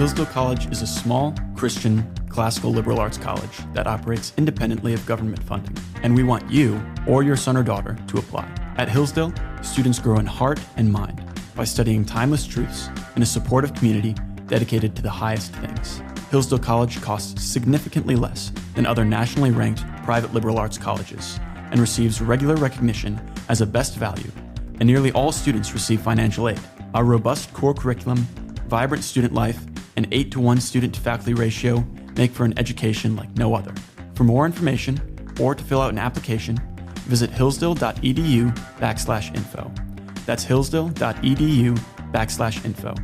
Hillsdale College is a small, Christian, classical liberal arts college that operates independently of government funding, and we want you or your son or daughter to apply. At Hillsdale, students grow in heart and mind by studying timeless truths in a supportive community dedicated to the highest things. Hillsdale College costs significantly less than other nationally ranked private liberal arts colleges and receives regular recognition as a best value, and nearly all students receive financial aid. Our robust core curriculum, vibrant student life, and 8-to-1 student-to-faculty ratio make for an education like no other. For more information or to fill out an application, visit hillsdale.edu/info. That's hillsdale.edu/info.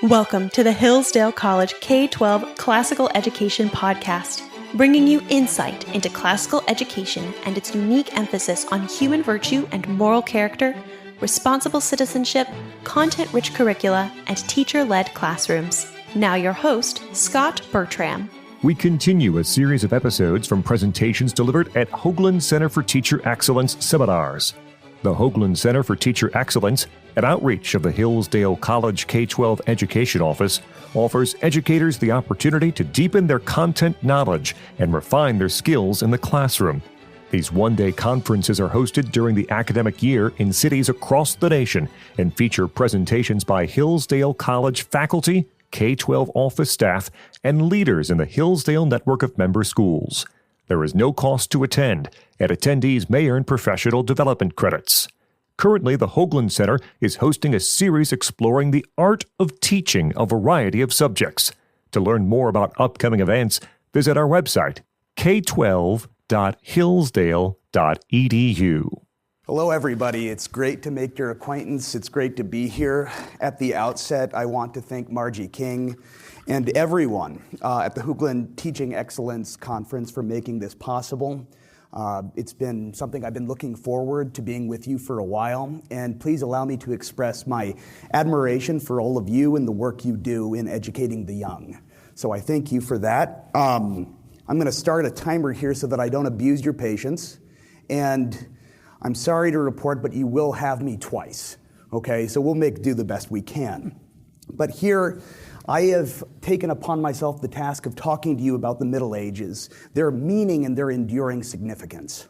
Welcome to the Hillsdale College K-12 Classical Education Podcast, bringing you insight into classical education and its unique emphasis on human virtue and moral character, responsible citizenship, content-rich curricula, and teacher-led classrooms. Now your host, Scott Bertram. We continue a series of episodes from presentations delivered at Hoogland Center for Teacher Excellence seminars. The Hoogland Center for Teacher Excellence, an outreach of the Hillsdale College K-12 Education Office, offers educators the opportunity to deepen their content knowledge and refine their skills in the classroom. These one-day conferences are hosted during the academic year in cities across the nation and feature presentations by Hillsdale College faculty, K-12 office staff, and leaders in the Hillsdale network of member schools. There is no cost to attend, and attendees may earn professional development credits. Currently, the Hoogland Center is hosting a series exploring the art of teaching a variety of subjects. To learn more about upcoming events, visit our website, k12.hillsdale.edu. Hello, everybody. It's great to make your acquaintance. It's great to be here. At the outset, I want to thank Margie King and everyone at the Hoogland Teaching Excellence Conference for making this possible. It's been something I've been looking forward to being with you for a while, and please allow me to express my admiration for all of you and the work you do in educating the young. So I thank you for that. I'm going to start a timer here so that I don't abuse your patience, and I'm sorry to report, but you will have me twice, okay? So we'll do the best we can. But here, I have taken upon myself the task of talking to you about the Middle Ages, their meaning and their enduring significance.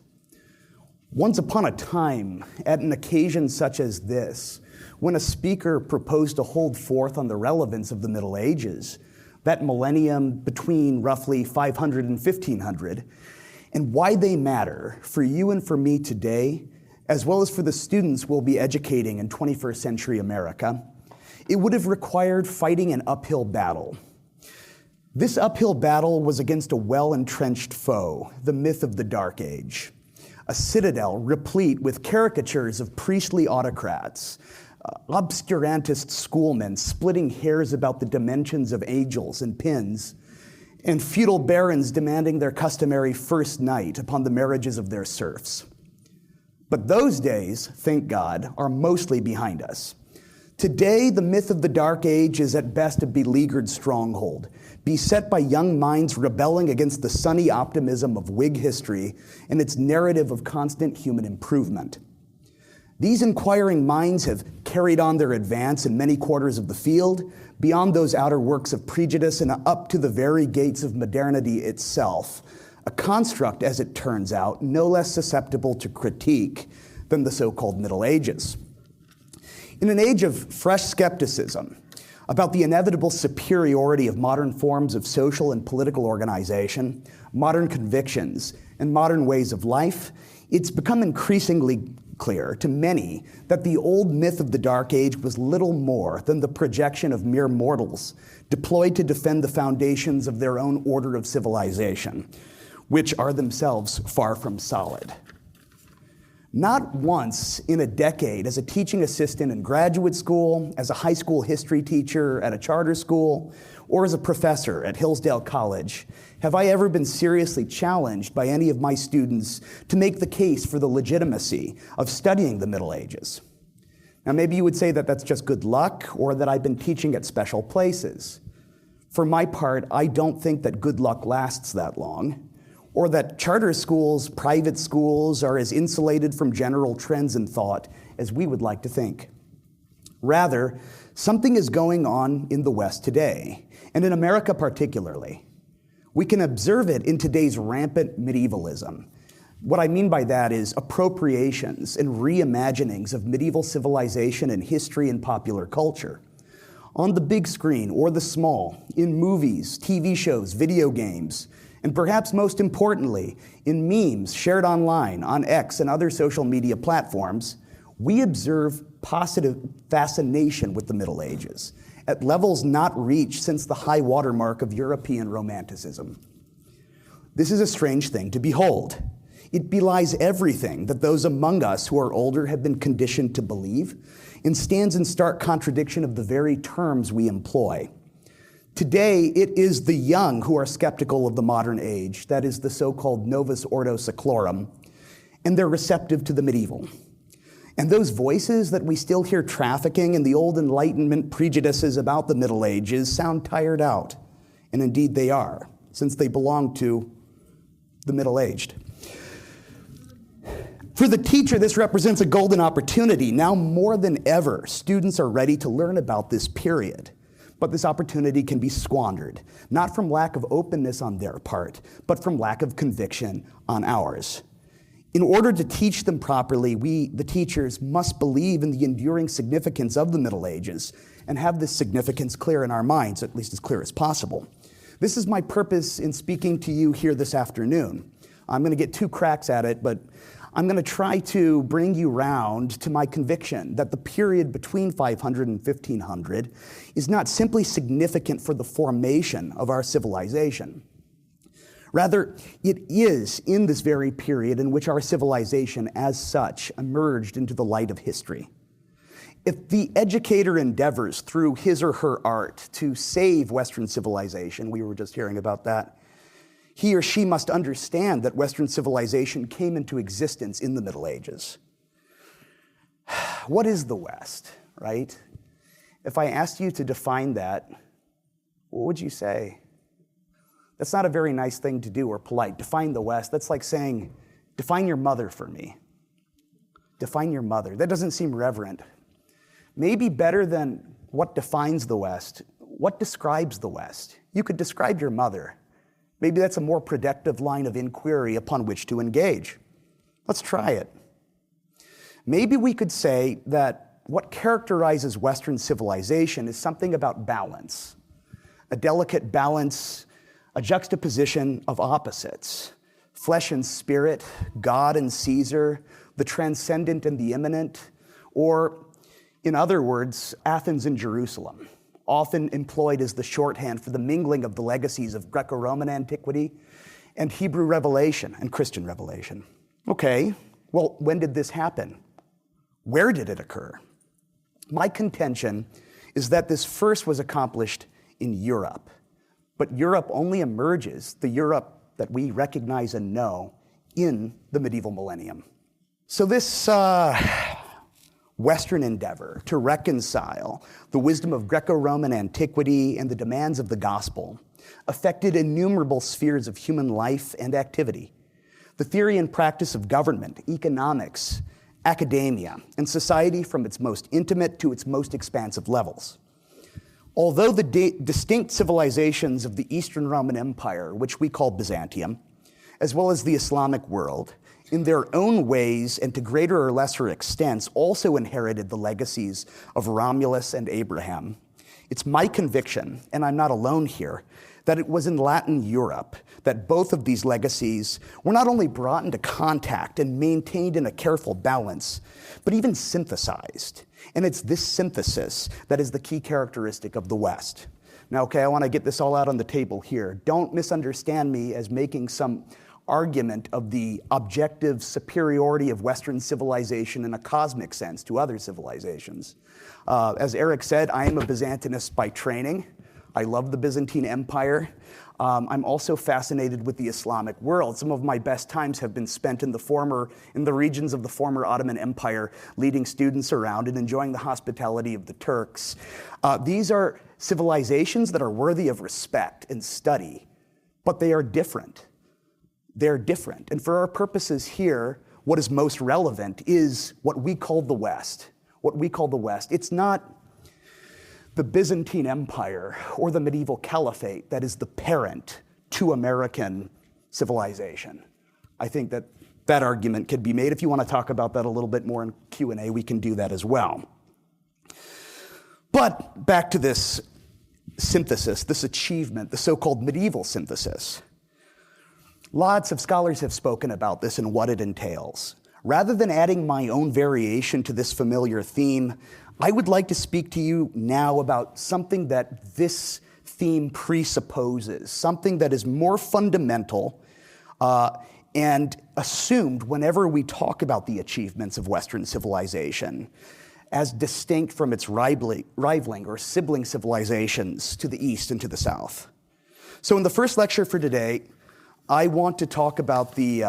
Once upon a time, at an occasion such as this, when a speaker proposed to hold forth on the relevance of the Middle Ages, that millennium between roughly 500 and 1500, and why they matter for you and for me today, as well as for the students we'll be educating in 21st century America, it would have required fighting an uphill battle. This uphill battle was against a well-entrenched foe, the myth of the Dark Age, a citadel replete with caricatures of priestly autocrats, obscurantist schoolmen splitting hairs about the dimensions of angels and pins, and feudal barons demanding their customary first night upon the marriages of their serfs. But those days, thank God, are mostly behind us. Today, the myth of the Dark Age is at best a beleaguered stronghold, beset by young minds rebelling against the sunny optimism of Whig history and its narrative of constant human improvement. These inquiring minds have carried on their advance in many quarters of the field, beyond those outer works of prejudice and up to the very gates of modernity itself, a construct, as it turns out, no less susceptible to critique than the so-called Middle Ages. In an age of fresh skepticism about the inevitable superiority of modern forms of social and political organization, modern convictions, and modern ways of life, it's become increasingly clear to many that the old myth of the Dark Age was little more than the projection of mere mortals deployed to defend the foundations of their own order of civilization, which are themselves far from solid. Not once in a decade as a teaching assistant in graduate school, as a high school history teacher at a charter school, or as a professor at Hillsdale College, have I ever been seriously challenged by any of my students to make the case for the legitimacy of studying the Middle Ages. Now, maybe you would say that that's just good luck, or that I've been teaching at special places. For my part, I don't think that good luck lasts that long, or that charter schools, private schools, are as insulated from general trends in thought as we would like to think. Rather, something is going on in the West today, and in America particularly. We can observe it in today's rampant medievalism. What I mean by that is appropriations and reimaginings of medieval civilization and history and popular culture. On the big screen or the small, in movies, TV shows, video games, and perhaps most importantly, in memes shared online, on X and other social media platforms, we observe positive fascination with the Middle Ages at levels not reached since the high watermark of European Romanticism. This is a strange thing to behold. It belies everything that those among us who are older have been conditioned to believe, and stands in stark contradiction of the very terms we employ. Today, it is the young who are skeptical of the modern age, that is the so-called novus ordo seclorum, and they're receptive to the medieval. And those voices that we still hear trafficking in the old Enlightenment prejudices about the Middle Ages sound tired out, and indeed they are, since they belong to the middle-aged. For the teacher, this represents a golden opportunity. Now more than ever, students are ready to learn about this period. But this opportunity can be squandered, not from lack of openness on their part, but from lack of conviction on ours. In order to teach them properly, we, the teachers, must believe in the enduring significance of the Middle Ages and have this significance clear in our minds, at least as clear as possible. This is my purpose in speaking to you here this afternoon. I'm going to get 2 cracks at it, but I'm going to try to bring you round to my conviction that the period between 500 and 1500 is not simply significant for the formation of our civilization. Rather, it is in this very period in which our civilization as such emerged into the light of history. If the educator endeavors through his or her art to save Western civilization, we were just hearing about that, he or she must understand that Western civilization came into existence in the Middle Ages. What is the West, right? If I asked you to define that, what would you say? That's not a very nice thing to do or polite. Define the West. That's like saying, define your mother for me. Define your mother. That doesn't seem reverent. Maybe better than what defines the West, what describes the West? You could describe your mother. Maybe that's a more productive line of inquiry upon which to engage. Let's try it. Maybe we could say that what characterizes Western civilization is something about balance, a delicate balance, a juxtaposition of opposites, flesh and spirit, God and Caesar, the transcendent and the immanent, or in other words, Athens and Jerusalem, often employed as the shorthand for the mingling of the legacies of Greco-Roman antiquity and Hebrew revelation and Christian revelation. Okay, well, when did this happen? Where did it occur? My contention is that this first was accomplished in Europe, but Europe only emerges, the Europe that we recognize and know, in the medieval millennium. So this Western endeavor to reconcile the wisdom of Greco-Roman antiquity and the demands of the gospel affected innumerable spheres of human life and activity. The theory and practice of government, economics, academia, and society from its most intimate to its most expansive levels. Although the distinct civilizations of the Eastern Roman Empire, which we call Byzantium, as well as the Islamic world, in their own ways and to greater or lesser extents, also inherited the legacies of Romulus and Abraham, it's my conviction, and I'm not alone here, that it was in Latin Europe that both of these legacies were not only brought into contact and maintained in a careful balance, but even synthesized. And it's this synthesis that is the key characteristic of the West. Now, okay, I want to get this all out on the table here. Don't misunderstand me as making some argument of the objective superiority of Western civilization in a cosmic sense to other civilizations. As Eric said, I am a Byzantinist by training. I love the Byzantine Empire. I'm also fascinated with the Islamic world. Some of my best times have been spent in the regions of the former Ottoman Empire, leading students around and enjoying the hospitality of the Turks. These are civilizations that are worthy of respect and study, but they are different. They're different. And for our purposes here, what is most relevant is what we call the West. What we call the West. It's not the Byzantine Empire or the medieval caliphate that is the parent to American civilization. I think that that argument could be made. If you want to talk about that a little bit more in Q&A, we can do that as well. But back to this synthesis, this achievement, the so-called medieval synthesis. Lots of scholars have spoken about this and what it entails. Rather than adding my own variation to this familiar theme, I would like to speak to you now about something that this theme presupposes, something that is more fundamental and assumed whenever we talk about the achievements of Western civilization, as distinct from its rivaling or sibling civilizations to the east and to the south. So in the first lecture for today, I want to talk about the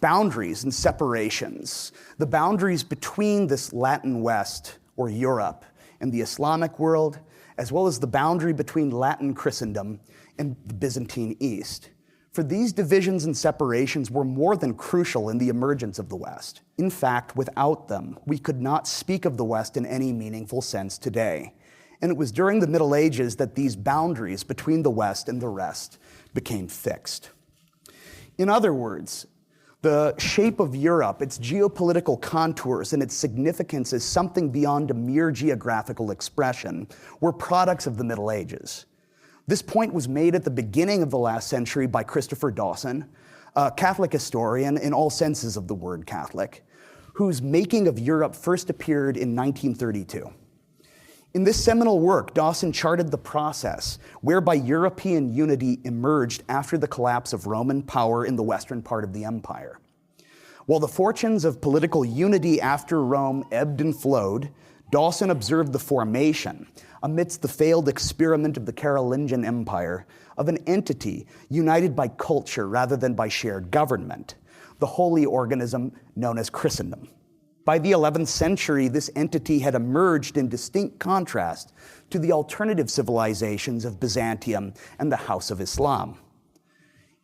boundaries and separations, the boundaries between this Latin West, or Europe, and the Islamic world, as well as the boundary between Latin Christendom and the Byzantine East. For these divisions and separations were more than crucial in the emergence of the West. In fact, without them, we could not speak of the West in any meaningful sense today. And it was during the Middle Ages that these boundaries between the West and the rest became fixed. In other words, the shape of Europe, its geopolitical contours, and its significance as something beyond a mere geographical expression were products of the Middle Ages. This point was made at the beginning of the last century by Christopher Dawson, a Catholic historian in all senses of the word Catholic, whose Making of Europe first appeared in 1932. In this seminal work, Dawson charted the process whereby European unity emerged after the collapse of Roman power in the western part of the empire. While the fortunes of political unity after Rome ebbed and flowed, Dawson observed the formation, amidst the failed experiment of the Carolingian Empire, of an entity united by culture rather than by shared government, the holy organism known as Christendom. By the 11th century, this entity had emerged in distinct contrast to the alternative civilizations of Byzantium and the House of Islam.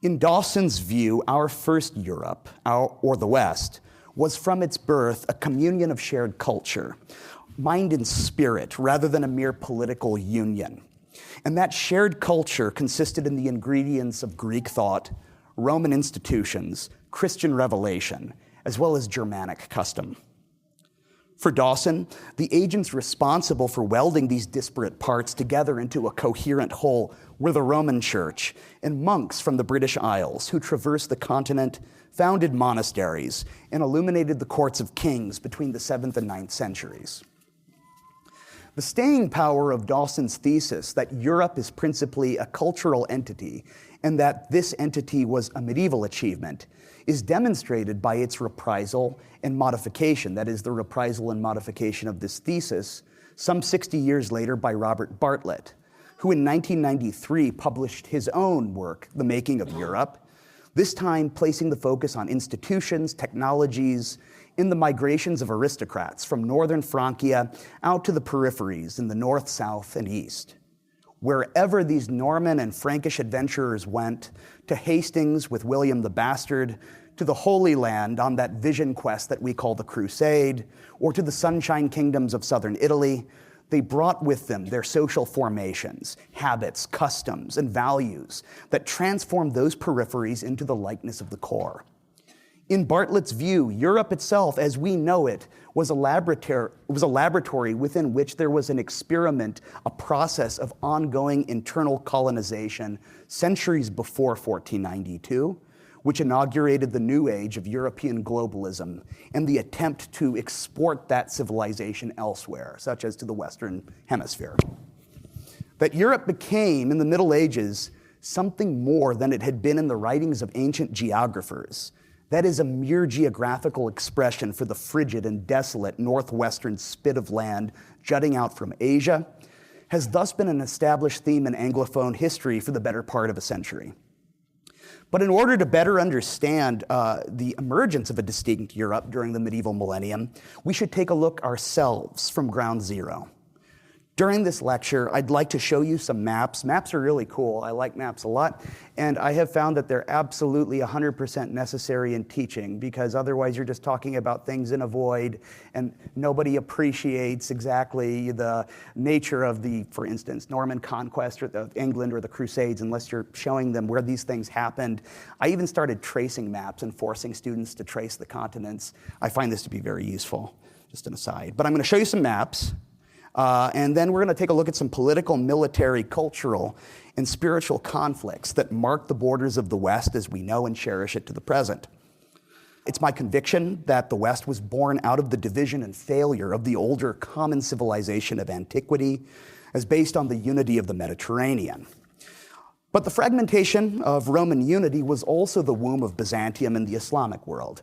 In Dawson's view, our first Europe, or the West, was from its birth a communion of shared culture, mind and spirit, rather than a mere political union. And that shared culture consisted in the ingredients of Greek thought, Roman institutions, Christian revelation, as well as Germanic custom. For Dawson, the agents responsible for welding these disparate parts together into a coherent whole were the Roman Church and monks from the British Isles who traversed the continent, founded monasteries, and illuminated the courts of kings between the 7th and 9th centuries. The staying power of Dawson's thesis that Europe is principally a cultural entity and that this entity was a medieval achievement is demonstrated by its reprisal and modification, that is, the reprisal and modification of this thesis, some 60 years later by Robert Bartlett, who in 1993 published his own work, The Making of Europe, this time placing the focus on institutions, technologies, in the migrations of aristocrats from northern Francia out to the peripheries in the north, south, and east. Wherever these Norman and Frankish adventurers went, to Hastings with William the Bastard, to the Holy Land on that vision quest that we call the Crusade, or to the Sunshine Kingdoms of southern Italy, they brought with them their social formations, habits, customs, and values that transformed those peripheries into the likeness of the core. In Bartlett's view, Europe itself, as we know it, was a laboratory within which there was an experiment, a process of ongoing internal colonization centuries before 1492, which inaugurated the new age of European globalism and the attempt to export that civilization elsewhere, such as to the Western Hemisphere. That Europe became, in the Middle Ages, something more than it had been in the writings of ancient geographers. That is a mere geographical expression for the frigid and desolate northwestern spit of land jutting out from Asia, has thus been an established theme in Anglophone history for the better part of a century. But in order to better understand the emergence of a distinct Europe during the medieval millennium, we should take a look ourselves from ground zero. During this lecture, I'd like to show you some maps. Maps are really cool. I like maps a lot. And I have found that they're absolutely 100% necessary in teaching, because otherwise you're just talking about things in a void and nobody appreciates exactly the nature of the, for instance, Norman conquest or the England or the Crusades unless you're showing them where these things happened. I even started tracing maps and forcing students to trace the continents. I find this to be very useful, just an aside. But I'm going to show you some maps. And then we're going to take a look at some political, military, cultural, and spiritual conflicts that mark the borders of the West as we know and cherish it to the present. It's my conviction that the West was born out of the division and failure of the older common civilization of antiquity as based on the unity of the Mediterranean. But the fragmentation of Roman unity was also the womb of Byzantium and the Islamic world,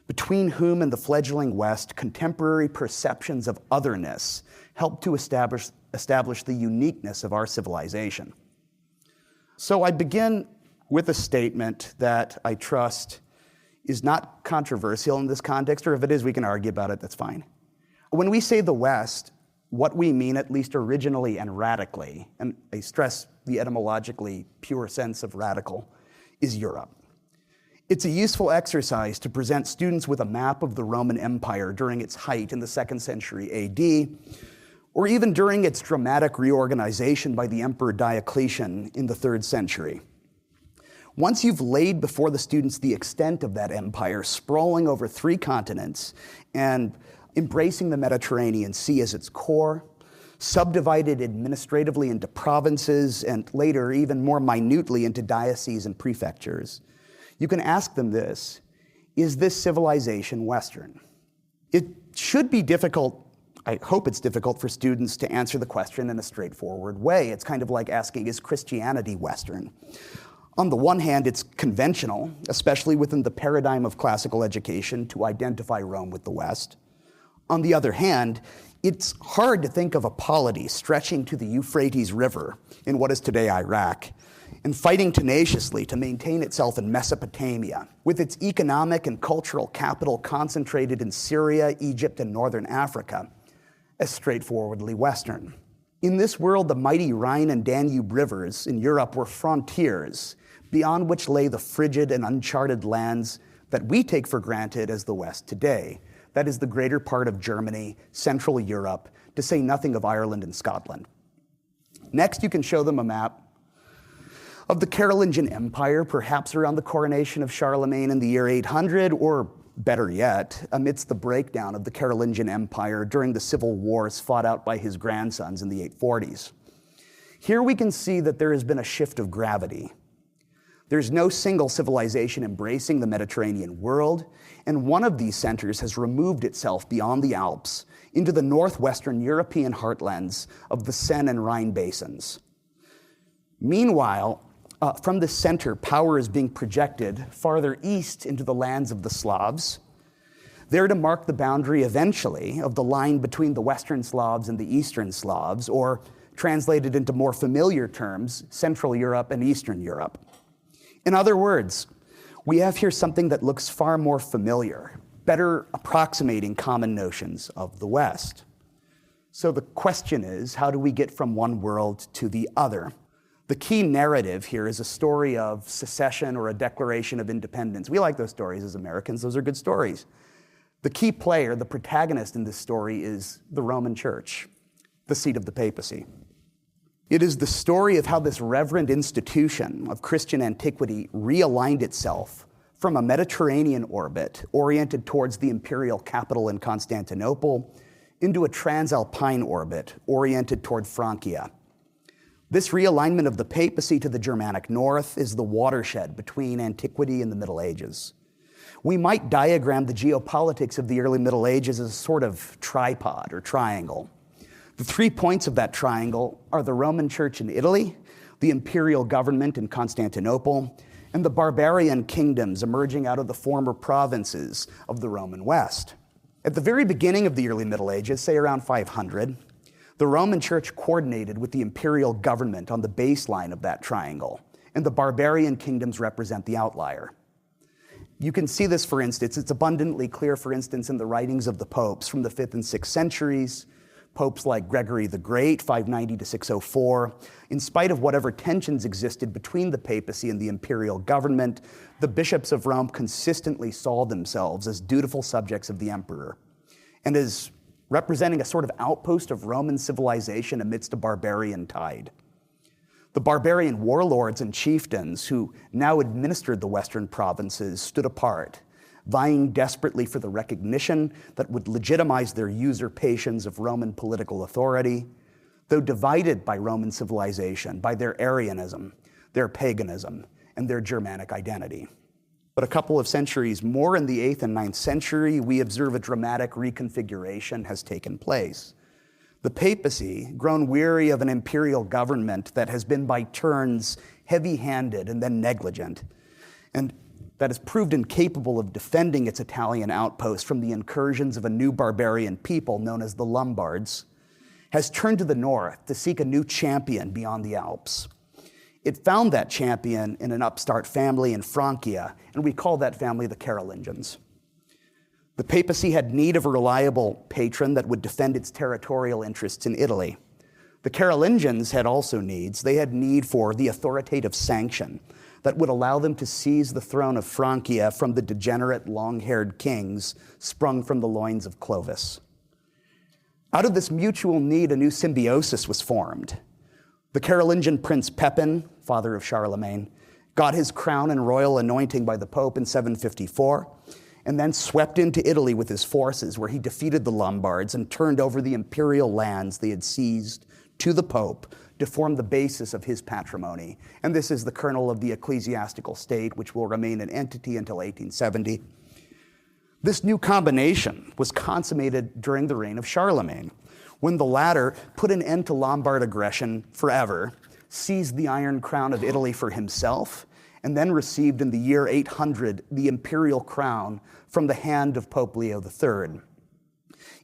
between whom and the fledgling West, contemporary perceptions of otherness helped to establish the uniqueness of our civilization. So I begin with a statement that I trust is not controversial in this context, or if it is, we can argue about it, that's fine. When we say the West, what we mean, at least originally and radically, and I stress the etymologically pure sense of radical, is Europe. It's a useful exercise to present students with a map of the Roman Empire during its height in the 2nd century AD, or even during its dramatic reorganization by the Emperor Diocletian in the 3rd century. Once you've laid before the students the extent of that empire, sprawling over 3 continents and embracing the Mediterranean Sea as its core, subdivided administratively into provinces and later even more minutely into dioceses and prefectures, you can ask them this: is this civilization Western? It should be difficult, I hope it's difficult for students to answer the question in a straightforward way. It's kind of like asking, is Christianity Western? On the one hand, it's conventional, especially within the paradigm of classical education, to identify Rome with the West. On the other hand, it's hard to think of a polity stretching to the Euphrates River in what is today Iraq and fighting tenaciously to maintain itself in Mesopotamia, with its economic and cultural capital concentrated in Syria, Egypt, and northern Africa, as straightforwardly Western. In this world, the mighty Rhine and Danube rivers in Europe were frontiers, beyond which lay the frigid and uncharted lands that we take for granted as the West today. That is the greater part of Germany, Central Europe, to say nothing of Ireland and Scotland. Next, you can show them a map of the Carolingian Empire, perhaps around the coronation of Charlemagne in the year 800, or better yet, amidst the breakdown of the Carolingian Empire during the civil wars fought out by his grandsons in the 840s. Here we can see that there has been a shift of gravity. There's no single civilization embracing the Mediterranean world, and one of these centers has removed itself beyond the Alps into the northwestern European heartlands of the Seine and Rhine basins. Meanwhile, from the center, power is being projected farther east into the lands of the Slavs, there to mark the boundary eventually of the line between the Western Slavs and the Eastern Slavs, or translated into more familiar terms, Central Europe and Eastern Europe. In other words, we have here something that looks far more familiar, better approximating common notions of the West. So the question is, how do we get from one world to the other? The key narrative here is a story of secession or a declaration of independence. We like those stories as Americans. Those are good stories. The key player, the protagonist in this story, is the Roman Church, the seat of the papacy. It is the story of how this reverend institution of Christian antiquity realigned itself from a Mediterranean orbit oriented towards the imperial capital in Constantinople into a transalpine orbit oriented toward Francia. This realignment of the papacy to the Germanic north is the watershed between antiquity and the Middle Ages. We might diagram the geopolitics of the early Middle Ages as a sort of tripod or triangle. The 3 points of that triangle are the Roman Church in Italy, the imperial government in Constantinople, and the barbarian kingdoms emerging out of the former provinces of the Roman West. At the very beginning of the early Middle Ages, say around 500, the Roman Church coordinated with the imperial government on the baseline of that triangle, and the barbarian kingdoms represent the outlier. You can see this, for instance, it's abundantly clear, for instance, in the writings of the popes from the 5th and 6th centuries, popes like Gregory the Great, 590 to 604. In spite of whatever tensions existed between the papacy and the imperial government, the bishops of Rome consistently saw themselves as dutiful subjects of the emperor and as representing a sort of outpost of Roman civilization amidst a barbarian tide. The barbarian warlords and chieftains who now administered the western provinces stood apart, vying desperately for the recognition that would legitimize their usurpations of Roman political authority, though divided by Roman civilization, by their Arianism, their paganism, and their Germanic identity. But a couple of centuries more, in the 8th and 9th century, we observe a dramatic reconfiguration has taken place. The papacy, grown weary of an imperial government that has been by turns heavy-handed and then negligent, and that has proved incapable of defending its Italian outpost from the incursions of a new barbarian people known as the Lombards, has turned to the north to seek a new champion beyond the Alps. It found that champion in an upstart family in Francia, and we call that family the Carolingians. The papacy had need of a reliable patron that would defend its territorial interests in Italy. The Carolingians had also needs. They had need for the authoritative sanction that would allow them to seize the throne of Francia from the degenerate long-haired kings sprung from the loins of Clovis. Out of this mutual need, a new symbiosis was formed. The Carolingian Prince Pepin, father of Charlemagne, got his crown and royal anointing by the Pope in 754, and then swept into Italy with his forces, where he defeated the Lombards and turned over the imperial lands they had seized to the Pope to form the basis of his patrimony. And this is the kernel of the ecclesiastical state, which will remain an entity until 1870. This new combination was consummated during the reign of Charlemagne, when the latter put an end to Lombard aggression forever, seized the Iron Crown of Italy for himself, and then received in the year 800 the imperial crown from the hand of Pope Leo III.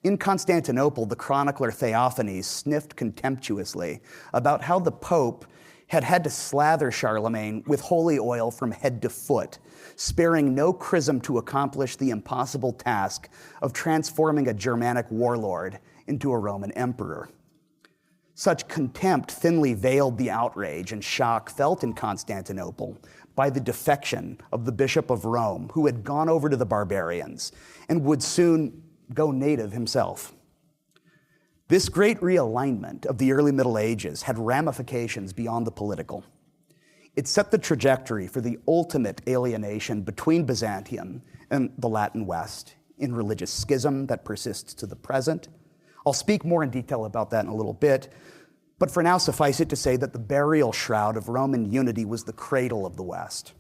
In Constantinople, the chronicler Theophanes sniffed contemptuously about how the Pope had had to slather Charlemagne with holy oil from head to foot, sparing no chrism to accomplish the impossible task of transforming a Germanic warlord into a Roman emperor. Such contempt thinly veiled the outrage and shock felt in Constantinople by the defection of the Bishop of Rome, who had gone over to the barbarians and would soon go native himself. This great realignment of the early Middle Ages had ramifications beyond the political. It set the trajectory for the ultimate alienation between Byzantium and the Latin West in religious schism that persists to the present. I'll speak more in detail about that in a little bit, but for now suffice it to say that the burial shroud of Roman unity was the cradle of the West.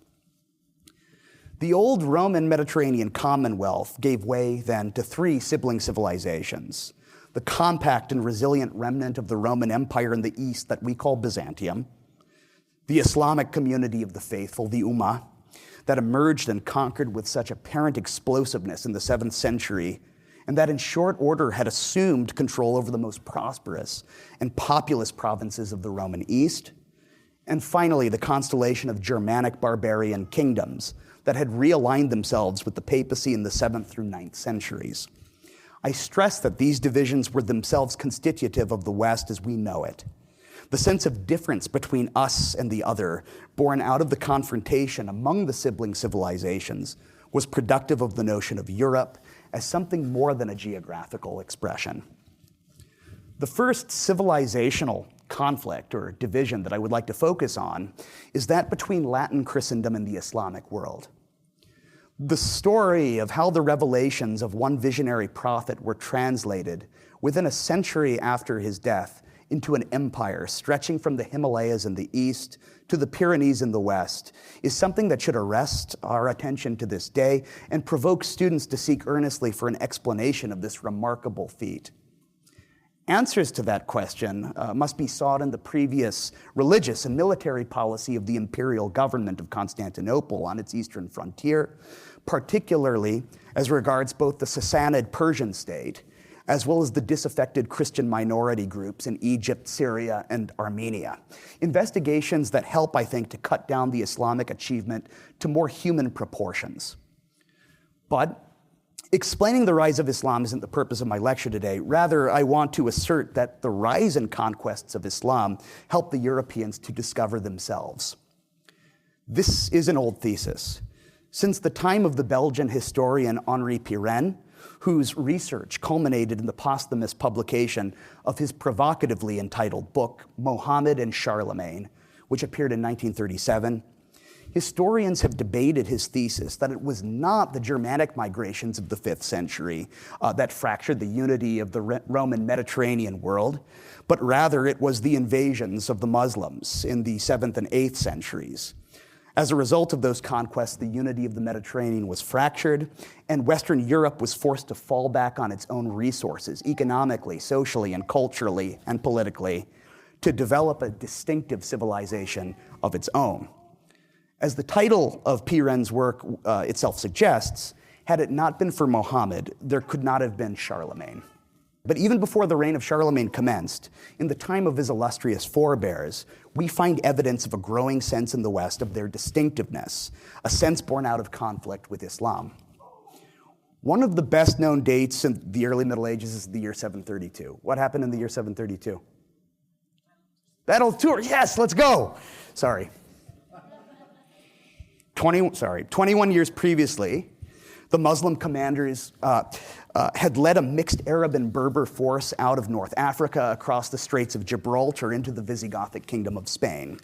The old Roman Mediterranean Commonwealth gave way then to three sibling civilizations: the compact and resilient remnant of the Roman Empire in the east that we call Byzantium, the Islamic community of the faithful, the Ummah, that emerged and conquered with such apparent explosiveness in the 7th century, and that in short order had assumed control over the most prosperous and populous provinces of the Roman East, and finally the constellation of Germanic barbarian kingdoms that had realigned themselves with the papacy in the 7th through 9th centuries. I stress that these divisions were themselves constitutive of the West as we know it. The sense of difference between us and the other, born out of the confrontation among the sibling civilizations, was productive of the notion of Europe as something more than a geographical expression. The first civilizational conflict or division that I would like to focus on is that between Latin Christendom and the Islamic world. The story of how the revelations of one visionary prophet were translated within a century after his death into an empire stretching from the Himalayas in the east to the Pyrenees in the west is something that should arrest our attention to this day and provoke students to seek earnestly for an explanation of this remarkable feat. Answers to that question must be sought in the previous religious and military policy of the imperial government of Constantinople on its eastern frontier, particularly as regards both the Sassanid Persian state as well as the disaffected Christian minority groups in Egypt, Syria, and Armenia. Investigations that help, I think, to cut down the Islamic achievement to more human proportions. But Explaining the rise of Islam isn't the purpose of my lecture today. Rather, I want to assert that the rise and conquests of Islam helped the Europeans to discover themselves. This is an old thesis. Since the time of the Belgian historian Henri Pirenne, whose research culminated in the posthumous publication of his provocatively entitled book, Mohammed and Charlemagne, which appeared in 1937, historians have debated his thesis that it was not the Germanic migrations of the 5th century that fractured the unity of the Roman Mediterranean world, but rather it was the invasions of the Muslims in the 7th and 8th centuries. As a result of those conquests, the unity of the Mediterranean was fractured, and Western Europe was forced to fall back on its own resources, economically, socially, and culturally, and politically, to develop a distinctive civilization of its own. As the title of Pirenne's work itself suggests, had it not been for Mohammed, there could not have been Charlemagne. But even before the reign of Charlemagne commenced, in the time of his illustrious forebears, we find evidence of a growing sense in the West of their distinctiveness, a sense born out of conflict with Islam. One of the best known dates in the early Middle Ages is the year 732. What happened in the year 732? Battle of Tours, yes, let's go. Sorry. 21 years previously, the Muslim commanders had led a mixed Arab and Berber force out of North Africa across the Straits of Gibraltar into the Visigothic kingdom of Spain.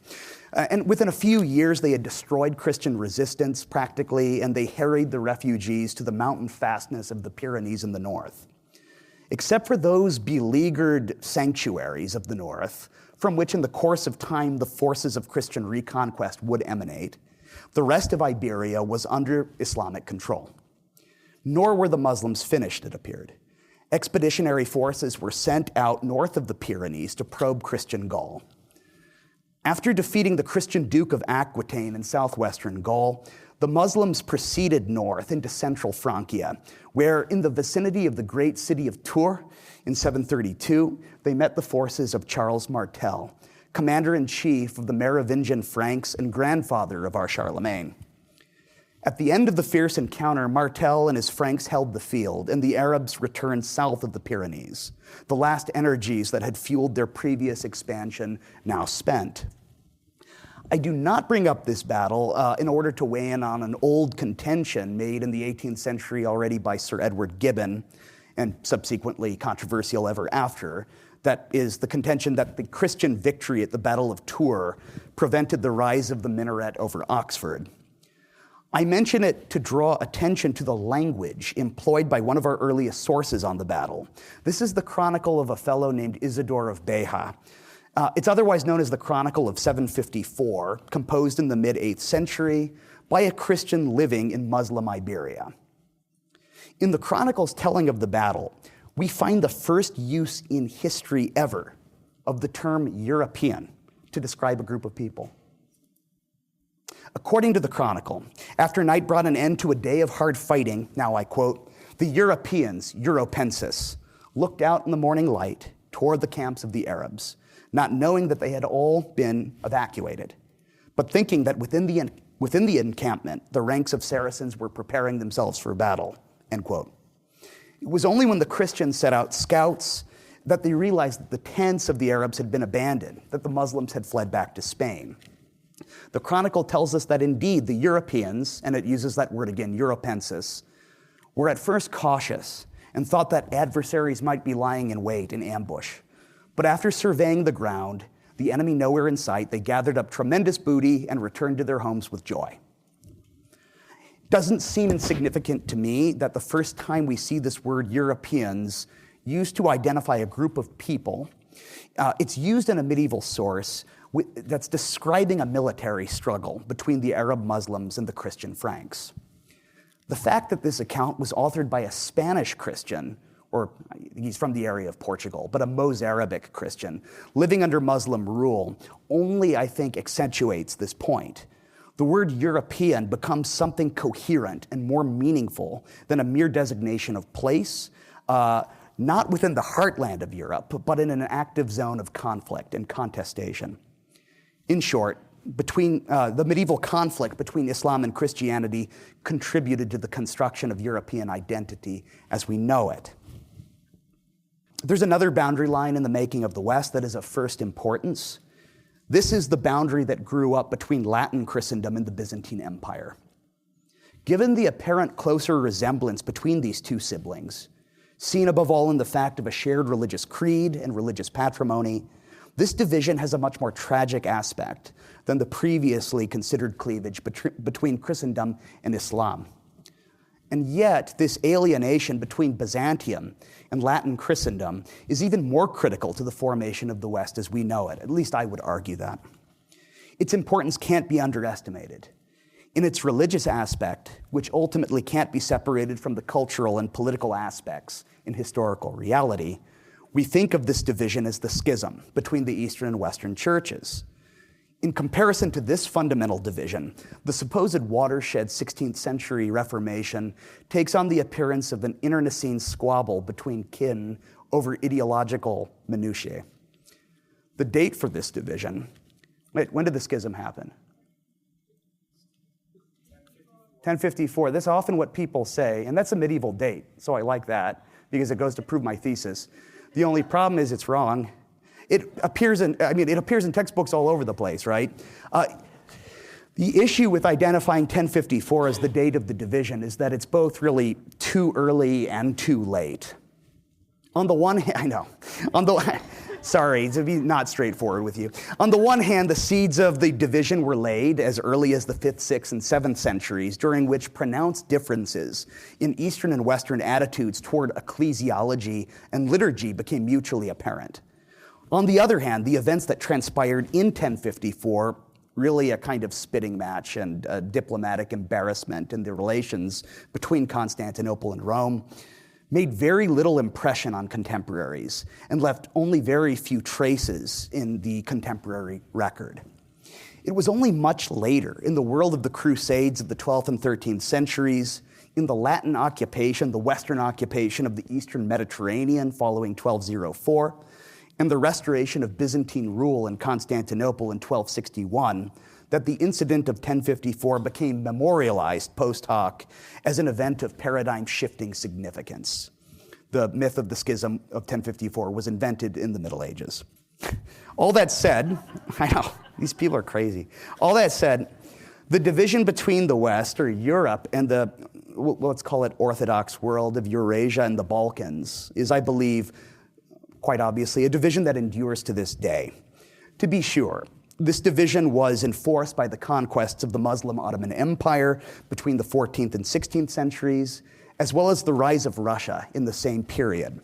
And within a few years, they had destroyed Christian resistance practically, and they harried the refugees to the mountain fastness of the Pyrenees in the north. Except for those beleaguered sanctuaries of the north, from which in the course of time the forces of Christian reconquest would emanate, the rest of Iberia was under Islamic control. Nor were the Muslims finished, it appeared. Expeditionary forces were sent out north of the Pyrenees to probe Christian Gaul. After defeating the Christian Duke of Aquitaine in southwestern Gaul, the Muslims proceeded north into central Francia, where in the vicinity of the great city of Tours in 732, they met the forces of Charles Martel, commander-in-chief of the Merovingian Franks and grandfather of our Charlemagne. At the end of the fierce encounter, Martel and his Franks held the field, and the Arabs returned south of the Pyrenees, the last energies that had fueled their previous expansion now spent. I do not bring up this battle in order to weigh in on an old contention made in the 18th century already by Sir Edward Gibbon, and subsequently controversial ever after. That is the contention that the Christian victory at the Battle of Tours prevented the rise of the minaret over Oxford. I mention it to draw attention to the language employed by one of our earliest sources on the battle. This is the chronicle of a fellow named Isidore of Beja. It's otherwise known as the Chronicle of 754, composed in the mid-8th century by a Christian living in Muslim Iberia. In the chronicle's telling of the battle, we find the first use in history ever of the term European to describe a group of people. According to the chronicle, after night brought an end to a day of hard fighting, now I quote, the Europeans, Europensis, looked out in the morning light toward the camps of the Arabs, not knowing that they had all been evacuated, but thinking that within the encampment, the ranks of Saracens were preparing themselves for battle, end quote. It was only when the Christians set out scouts that they realized that the tents of the Arabs had been abandoned, that the Muslims had fled back to Spain. The chronicle tells us that indeed the Europeans, and it uses that word again, Europensis, were at first cautious and thought that adversaries might be lying in wait in ambush. But after surveying the ground, the enemy nowhere in sight, they gathered up tremendous booty and returned to their homes with joy. Doesn't seem insignificant to me that the first time we see this word Europeans used to identify a group of people, it's used in a medieval source that's describing a military struggle between the Arab Muslims and the Christian Franks. The fact that this account was authored by a Spanish Christian, or he's from the area of Portugal, but a Mozarabic Christian, living under Muslim rule, only, I think, accentuates this point. The word European becomes something coherent and more meaningful than a mere designation of place, not within the heartland of Europe, but in an active zone of conflict and contestation. In short, the medieval conflict between Islam and Christianity contributed to the construction of European identity as we know it. There's another boundary line in the making of the West that is of first importance. This is the boundary that grew up between Latin Christendom and the Byzantine Empire. Given the apparent closer resemblance between these two siblings, seen above all in the fact of a shared religious creed and religious patrimony, this division has a much more tragic aspect than the previously considered cleavage between Christendom and Islam. And yet, this alienation between Byzantium and Latin Christendom is even more critical to the formation of the West as we know it. At least I would argue that. Its importance can't be underestimated. In its religious aspect, which ultimately can't be separated from the cultural and political aspects in historical reality, we think of this division as the schism between the Eastern and Western churches. In comparison to this fundamental division, the supposed watershed 16th century Reformation takes on the appearance of an internecine squabble between kin over ideological minutiae. The date for this division, when did the schism happen? 1054. That's often what people say, and that's a medieval date, so I like that because it goes to prove my thesis. The only problem is it's wrong. It appears in textbooks all over the place, right? The issue with identifying 1054 as the date of the division is that it's both really too early and too late. On the one hand, sorry, to be not straightforward with you. On the one hand, the seeds of the division were laid as early as the 5th, 6th, and 7th centuries, during which pronounced differences in Eastern and Western attitudes toward ecclesiology and liturgy became mutually apparent. On the other hand, the events that transpired in 1054, really a kind of spitting match and a diplomatic embarrassment in the relations between Constantinople and Rome, made very little impression on contemporaries and left only very few traces in the contemporary record. It was only much later, in the world of the Crusades of the 12th and 13th centuries, in the Latin occupation, the Western occupation of the Eastern Mediterranean following 1204, and the restoration of Byzantine rule in Constantinople in 1261, that the incident of 1054 became memorialized post hoc as an event of paradigm-shifting significance. The myth of the schism of 1054 was invented in the Middle Ages. All that said, I know, these people are crazy. All that said, the division between the West, or Europe, and the, let's call it Orthodox world of Eurasia and the Balkans is, I believe, quite obviously, a division that endures to this day. To be sure, this division was enforced by the conquests of the Muslim Ottoman Empire between the 14th and 16th centuries, as well as the rise of Russia in the same period.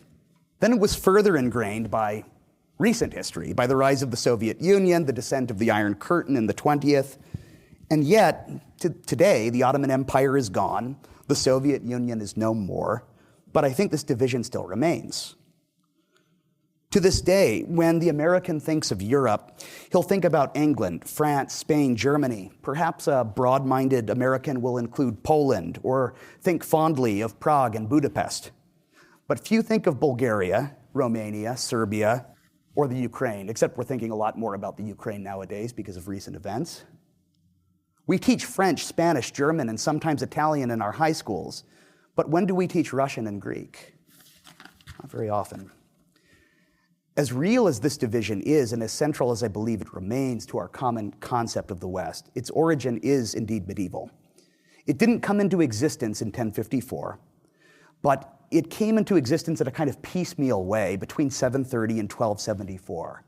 Then it was further ingrained by recent history, by the rise of the Soviet Union, the descent of the Iron Curtain in the 20th, and yet, today, the Ottoman Empire is gone, the Soviet Union is no more, but I think this division still remains. To this day, when the American thinks of Europe, he'll think about England, France, Spain, Germany. Perhaps a broad-minded American will include Poland or think fondly of Prague and Budapest. But few think of Bulgaria, Romania, Serbia, or the Ukraine, except we're thinking a lot more about the Ukraine nowadays because of recent events. We teach French, Spanish, German, and sometimes Italian in our high schools, but when do we teach Russian and Greek? Not very often. As real as this division is, and as central as I believe it remains to our common concept of the West, its origin is indeed medieval. It didn't come into existence in 1054, but it came into existence in a kind of piecemeal way between 730 and 1274,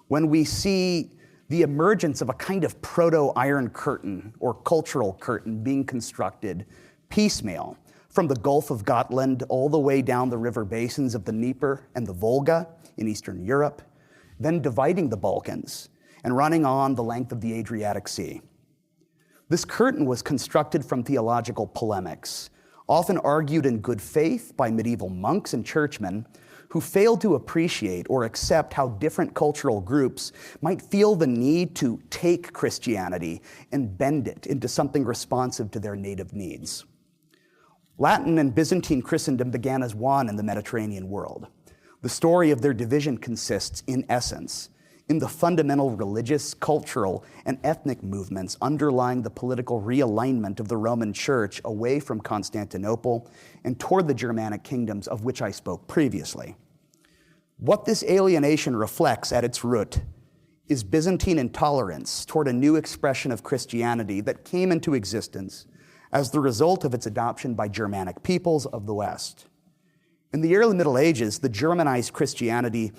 when we see the emergence of a kind of proto-Iron Curtain or cultural curtain being constructed piecemeal from the Gulf of Gotland all the way down the river basins of the Dnieper and the Volga in Eastern Europe, then dividing the Balkans and running on the length of the Adriatic Sea. This curtain was constructed from theological polemics, often argued in good faith by medieval monks and churchmen who failed to appreciate or accept how different cultural groups might feel the need to take Christianity and bend it into something responsive to their native needs. Latin and Byzantine Christendom began as one in the Mediterranean world. The story of their division consists, in essence, in the fundamental religious, cultural, and ethnic movements underlying the political realignment of the Roman Church away from Constantinople and toward the Germanic kingdoms of which I spoke previously. What this alienation reflects at its root is Byzantine intolerance toward a new expression of Christianity that came into existence as the result of its adoption by Germanic peoples of the West. In the early Middle Ages, this Germanized Christianity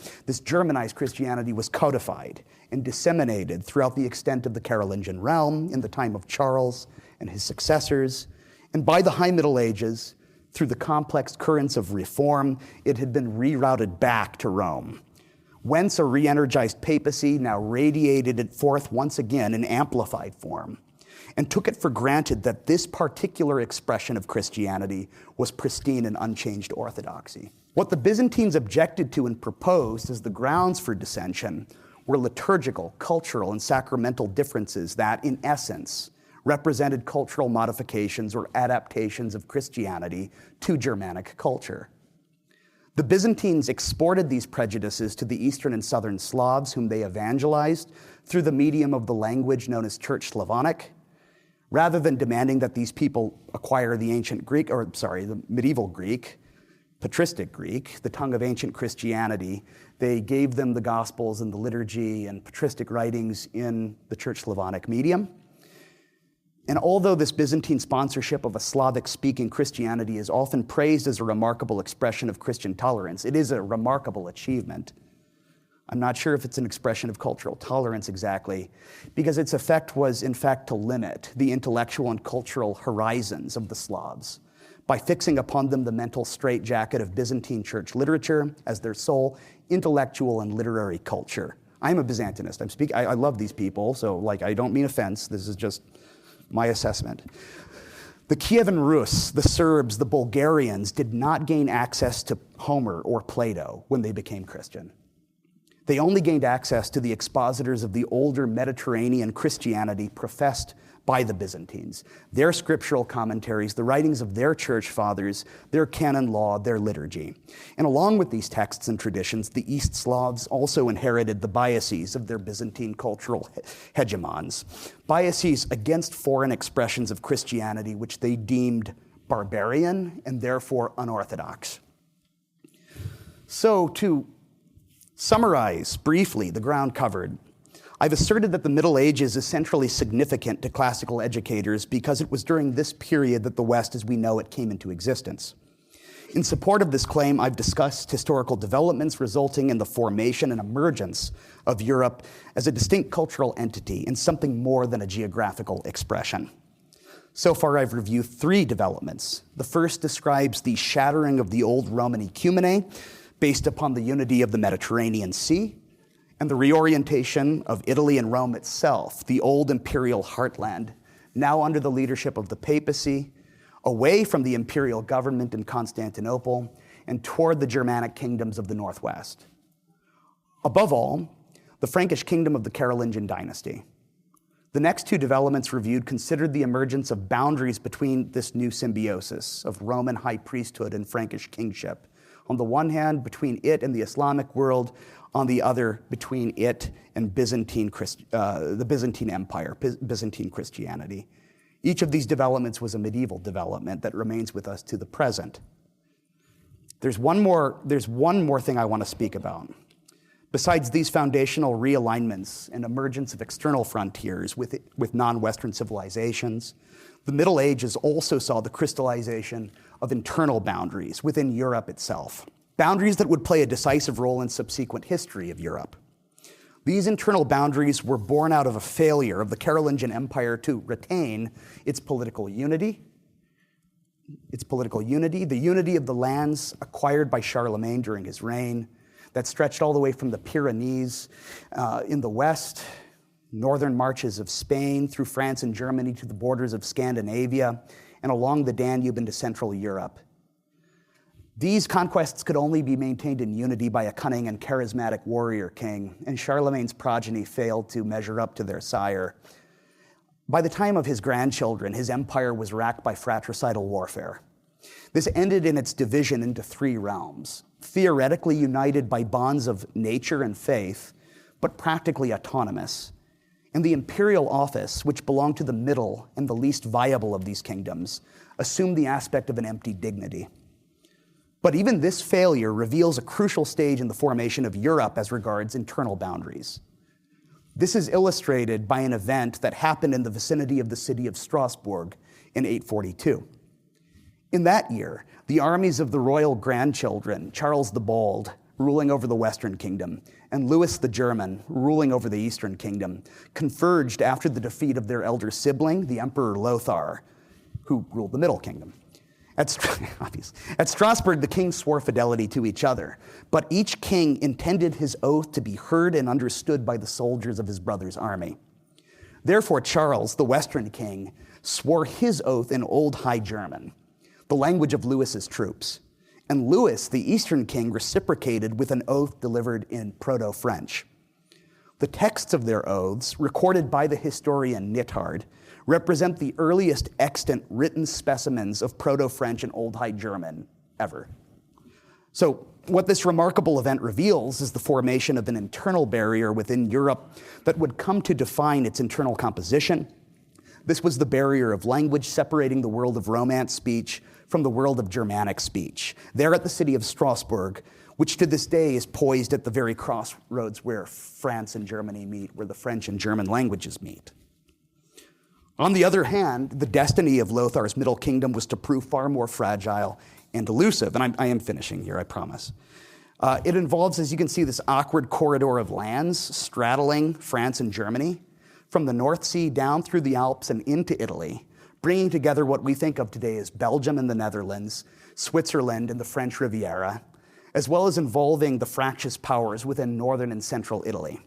was codified and disseminated throughout the extent of the Carolingian realm in the time of Charles and his successors, and by the High Middle Ages, through the complex currents of reform, it had been rerouted back to Rome, whence a re-energized papacy now radiated it forth once again in amplified form, and took it for granted that this particular expression of Christianity was pristine and unchanged orthodoxy. What the Byzantines objected to and proposed as the grounds for dissension were liturgical, cultural, and sacramental differences that, in essence, represented cultural modifications or adaptations of Christianity to Germanic culture. The Byzantines exported these prejudices to the Eastern and Southern Slavs, whom they evangelized through the medium of the language known as Church Slavonic, rather than demanding that these people acquire the medieval Greek, patristic Greek, the tongue of ancient Christianity. They gave them the Gospels and the liturgy and patristic writings in the Church Slavonic medium. And although this Byzantine sponsorship of a Slavic-speaking Christianity is often praised as a remarkable expression of Christian tolerance, it is a remarkable achievement. I'm not sure if it's an expression of cultural tolerance exactly, because its effect was, in fact, to limit the intellectual and cultural horizons of the Slavs by fixing upon them the mental straitjacket of Byzantine church literature as their sole intellectual and literary culture. I'm a Byzantinist. I love these people, so I don't mean offense. This is just my assessment. The Kievan Rus, the Serbs, the Bulgarians did not gain access to Homer or Plato when they became Christian. They only gained access to the expositors of the older Mediterranean Christianity professed by the Byzantines, their scriptural commentaries, the writings of their church fathers, their canon law, their liturgy. And along with these texts and traditions, the East Slavs also inherited the biases of their Byzantine cultural hegemons, biases against foreign expressions of Christianity which they deemed barbarian and therefore unorthodox. So to summarize briefly the ground covered, I've asserted that the Middle Ages is centrally significant to classical educators because it was during this period that the West as we know it came into existence. In support of this claim, I've discussed historical developments resulting in the formation and emergence of Europe as a distinct cultural entity and something more than a geographical expression. So far, I've reviewed 3 developments. The first describes the shattering of the old Roman ecumene based upon the unity of the Mediterranean Sea, and the reorientation of Italy and Rome itself, the old imperial heartland, now under the leadership of the papacy, away from the imperial government in Constantinople and toward the Germanic kingdoms of the Northwest. Above all, the Frankish kingdom of the Carolingian dynasty. The next 2 developments reviewed considered the emergence of boundaries between this new symbiosis of Roman high priesthood and Frankish kingship. On the one hand, between it and the Islamic world, on the other, between it and the Byzantine Empire, Byzantine Christianity. Each of these developments was a medieval development that remains with us to the present. There's one more thing I want to speak about. Besides these foundational realignments and emergence of external frontiers with non-Western civilizations, the Middle Ages also saw the crystallization of internal boundaries within Europe itself, boundaries that would play a decisive role in subsequent history of Europe. These internal boundaries were born out of a failure of the Carolingian Empire to retain its political unity, the unity of the lands acquired by Charlemagne during his reign that stretched all the way from the Pyrenees in the west, northern marches of Spain through France and Germany to the borders of Scandinavia and along the Danube into Central Europe. These conquests could only be maintained in unity by a cunning and charismatic warrior king, and Charlemagne's progeny failed to measure up to their sire. By the time of his grandchildren, his empire was racked by fratricidal warfare. This ended in its division into 3 realms, theoretically united by bonds of nature and faith, but practically autonomous. And the imperial office, which belonged to the middle and the least viable of these kingdoms, assumed the aspect of an empty dignity. But even this failure reveals a crucial stage in the formation of Europe as regards internal boundaries. This is illustrated by an event that happened in the vicinity of the city of Strasbourg in 842. In that year, the armies of the royal grandchildren, Charles the Bald, ruling over the Western Kingdom, and Louis the German, ruling over the Eastern Kingdom, converged after the defeat of their elder sibling, the Emperor Lothar, who ruled the Middle Kingdom. At Strasbourg, the kings swore fidelity to each other, but each king intended his oath to be heard and understood by the soldiers of his brother's army. Therefore, Charles, the Western king, swore his oath in Old High German, the language of Louis's troops. And Louis, the Eastern king, reciprocated with an oath delivered in Proto-French. The texts of their oaths, recorded by the historian Nithard, represent the earliest extant written specimens of Proto-French and Old High German ever. So what this remarkable event reveals is the formation of an internal barrier within Europe that would come to define its internal composition. This was the barrier of language separating the world of Romance speech from the world of Germanic speech, there at the city of Strasbourg, which to this day is poised at the very crossroads where France and Germany meet, where the French and German languages meet. On the other hand, the destiny of Lothar's Middle Kingdom was to prove far more fragile and elusive, and I am finishing here, I promise. It involves, as you can see, this awkward corridor of lands straddling France and Germany, from the North Sea down through the Alps and into Italy, bringing together what we think of today as Belgium and the Netherlands, Switzerland and the French Riviera, as well as involving the fractious powers within northern and central Italy.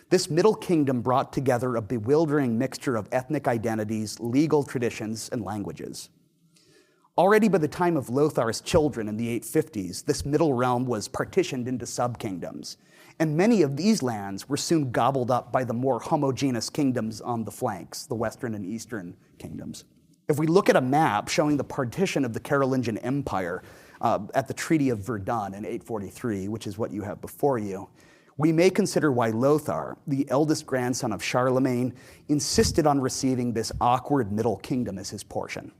This Middle Kingdom brought together a bewildering mixture of ethnic identities, legal traditions, and languages. Already by the time of Lothar's children in the 850s, this middle realm was partitioned into sub-kingdoms, and many of these lands were soon gobbled up by the more homogeneous kingdoms on the flanks, the Western and Eastern kingdoms. If we look at a map showing the partition of the Carolingian Empire at the Treaty of Verdun in 843, which is what you have before you, we may consider why Lothar, the eldest grandson of Charlemagne, insisted on receiving this awkward Middle Kingdom as his portion.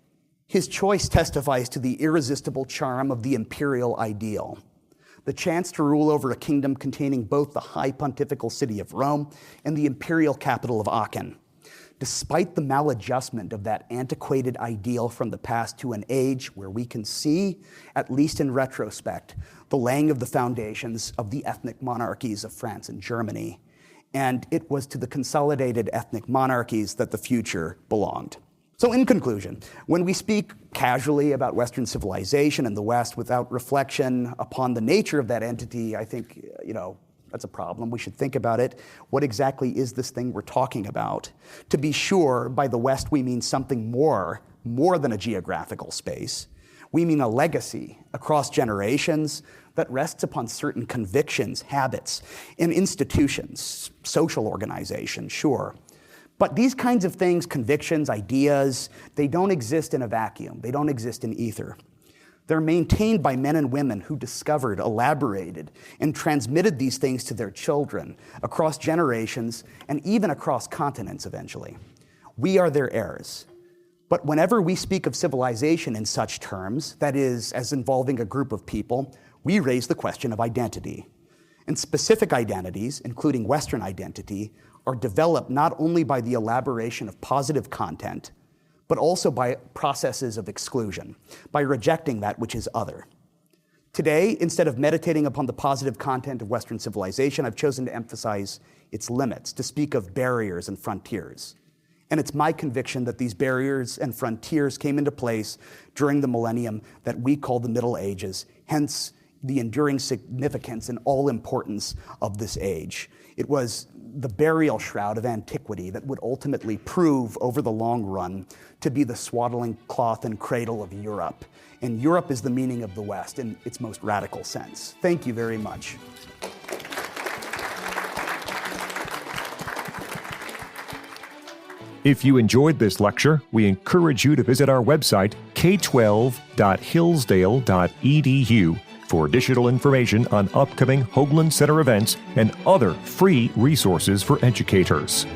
His choice testifies to the irresistible charm of the imperial ideal, the chance to rule over a kingdom containing both the high pontifical city of Rome and the imperial capital of Aachen. Despite the maladjustment of that antiquated ideal from the past to an age where we can see, at least in retrospect, the laying of the foundations of the ethnic monarchies of France and Germany. And it was to the consolidated ethnic monarchies that the future belonged. So in conclusion, when we speak casually about Western civilization in the West without reflection upon the nature of that entity, I think, that's a problem. We should think about it. What exactly is this thing we're talking about? To be sure, by the West, we mean something more than a geographical space. We mean a legacy across generations that rests upon certain convictions, habits, and institutions, social organization, sure. But these kinds of things, convictions, ideas, they don't exist in a vacuum. They don't exist in ether. They're maintained by men and women who discovered, elaborated, and transmitted these things to their children across generations and even across continents eventually. We are their heirs. But whenever we speak of civilization in such terms, that is, as involving a group of people, we raise the question of identity. And specific identities, including Western identity, are developed not only by the elaboration of positive content, but also by processes of exclusion, by rejecting that which is other. Today, instead of meditating upon the positive content of Western civilization, I've chosen to emphasize its limits, to speak of barriers and frontiers. And it's my conviction that these barriers and frontiers came into place during the millennium that we call the Middle Ages, hence the enduring significance and all importance of this age. It was the burial shroud of antiquity that would ultimately prove over the long run to be the swaddling cloth and cradle of Europe. And Europe is the meaning of the West in its most radical sense. Thank you very much. If you enjoyed this lecture, we encourage you to visit our website, k12.hillsdale.edu, for additional information on upcoming Hoogland Center events and other free resources for educators.